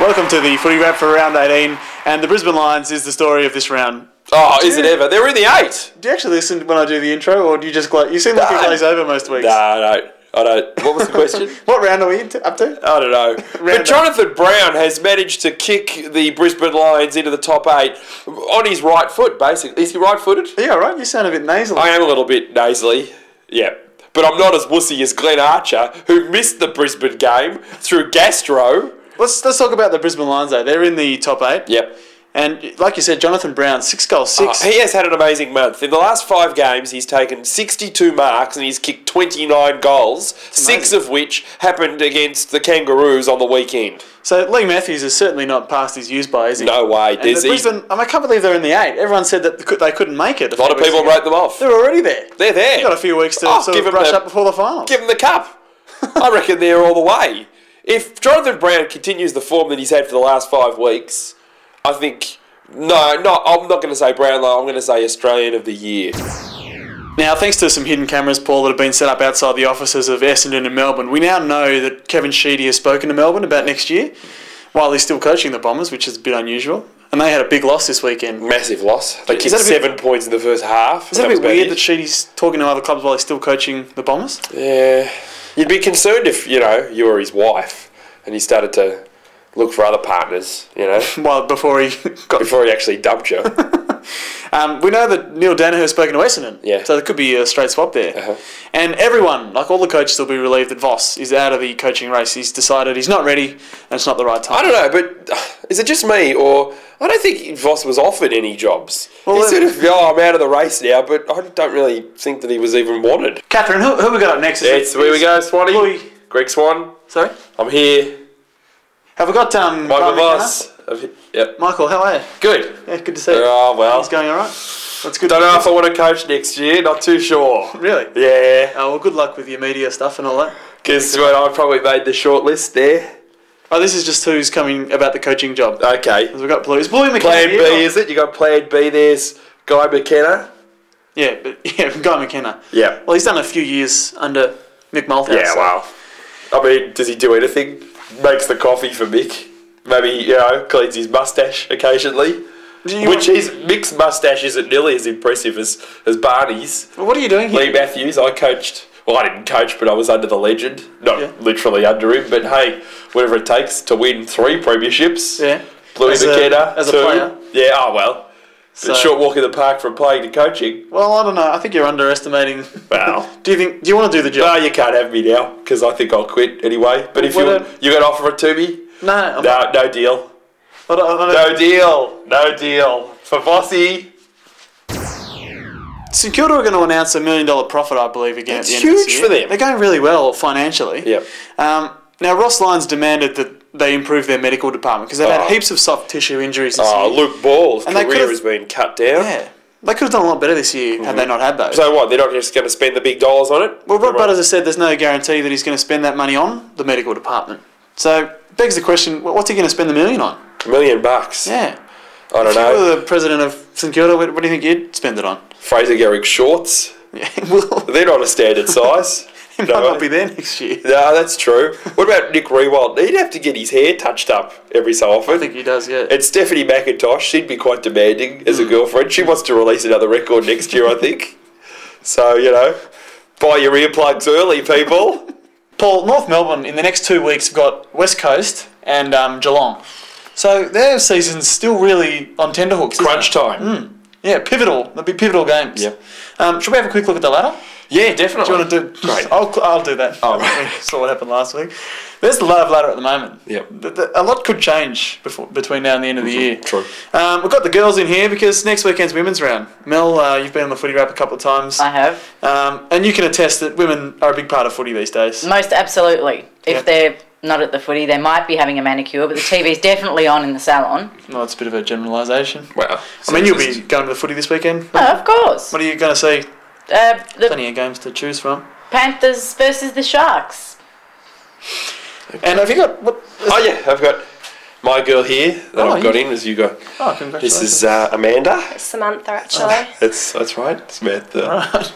Welcome to the Footy Wrap for round 18, and the Brisbane Lions is the story of this round. Oh, is it ever? They're in the 8. Do you actually listen when I do the intro, or do you just you seem like you glaze over most weeks? No, I don't. What was the question? What round are we up to? I don't know. But Jonathon Brown has managed to kick the Brisbane Lions into the top 8 on his right foot, basically. Is he right-footed? Yeah, right. You sound a bit nasally. I am a little bit nasally, yeah. But I'm not as wussy as Glenn Archer, who missed the Brisbane game through gastro. Let's talk about the Brisbane Lions, though. They're in the top 8. Yep. And like you said, Jonathon Brown, 6 goals, 6. He has had an amazing month. In the last 5 games, he's taken 62 marks and he's kicked 29 goals, 6 of which happened against the Kangaroos on the weekend. So Lee Matthews is certainly not past his use by, is he? No way. Brisbane, I can't believe they're in the 8. Everyone said that they couldn't make it. A lot of people wrote them off. They're already there. They're there. They've got a few weeks to brush up before the finals. Give them the cup. I reckon they're all the way. If Jonathon Brown continues the form that he's had for the last 5 weeks, I think... No, I'm not going to say Brownlow, I'm going to say Australian of the Year. Now, thanks to some hidden cameras, Paul, that have been set up outside the offices of Essendon and Melbourne, we now know that Kevin Sheedy has spoken to Melbourne about next year, while he's still coaching the Bombers, which is a bit unusual. And they had a big loss this weekend. Massive loss. They kicked 7 points in the first half. Is that a bit weird that Sheedy's talking to other clubs while he's still coaching the Bombers? Yeah. You'd be concerned if, you were his wife and he started to look for other partners, Well, before he actually dumped you. We know that Neil Danaher has spoken to Essendon. Yeah. So there could be a straight swap there. Uh-huh. And everyone, like all the coaches, will be relieved that Voss is out of the coaching race. He's decided he's not ready and it's not the right time. I don't know, but is it just me or... I don't think Voss was offered any jobs. Well, he sort of, I'm out of the race now, but I don't really think that he was even wanted. Catherine, who we got up next? Here we go, Swanee. Louis. Greg Swan. Sorry? I'm here. Have we got Michael Voss. Yep. Michael, how are you? Good. Yeah, good to see you. Oh, well. He's going all right? That's good. Don't know if I want to coach next year. Not too sure. Really? Yeah. Oh, well, good luck with your media stuff and all that. Guess what? I probably made the short list there. Oh, this is just who's coming about the coaching job. Okay. We've got Bluey McKenna. Plan B, is it? You got Plan B. There's Guy McKenna. Yeah, Guy McKenna. Yeah. Well, he's done a few years under Mick Malthouse. Yeah, well. I mean, does he do anything? Makes the coffee for Mick. Maybe, cleans his moustache occasionally. Mick's moustache isn't nearly as impressive as Barney's. Well, what are you doing here? Lee Matthews, I coached. Well, I didn't coach, but I was under the legend. Not literally under him, but hey, whatever it takes to win 3 premierships. Yeah. Bluey McKenna, as a 2. player. Yeah, oh well. So, short walk in the park from playing to coaching. Well, I don't know. I think you're underestimating. Well, do you want to do the job? No, you can't have me now because I think I'll quit anyway. But if you're going to offer it to me, no deal. No deal for Vossy. St Kilda are going to announce $1 million profit, I believe, again at the end of this year. It's huge for them. They're going really well financially. Yep. Now, Ross Lyons demanded that they improve their medical department because they've had heaps of soft tissue injuries this year. Luke Ball's career has been cut down. Yeah. They could have done a lot better this year had they not had those. So what, they're not just going to spend the big dollars on it? Well, Rob Butters has said there's no guarantee that he's going to spend that money on the medical department. So, begs the question, what's he going to spend the $1 million on? $1 million bucks? Yeah. I don't know. If you were the president of St Kilda, what do you think you'd spend it on? Fraser Garrick shorts? Yeah, well... They're not a standard size. He might not be there next year. No, that's true. What about Nick Rewald? He'd have to get his hair touched up every so often. I think he does, yeah. And Stephanie McIntosh, she'd be quite demanding as a girlfriend. She wants to release another record next year, I think. So, buy your earplugs early, people. Paul, North Melbourne in the next 2 weeks have got West Coast and Geelong. So their season's still really on tenterhooks. Crunch time. Yeah, pivotal. There'll be pivotal games. Yep. Should we have a quick look at the ladder? Yeah, definitely. Do you want to do? Great. I'll do that. Oh, right. Saw what happened last week. There's the love ladder at the moment. Yep. A lot could change between now and the end of the year. True. We've got the girls in here because next weekend's women's round. Mel, you've been on the Footy Wrap a couple of times. I have. And you can attest that women are a big part of footy these days. Most absolutely. If they're not at the footy, they might be having a manicure, but the TV's definitely on in the salon. Well, it's a bit of a generalisation. Wow. I mean, you'll be going to the footy this weekend. Oh, of course. What are you going to see? Plenty of games to choose from. Panthers versus the Sharks. And have you got... I've got my girl here that I've got in as you got. Oh, congratulations. This is Amanda. Samantha, actually. That's right, Samantha. Right.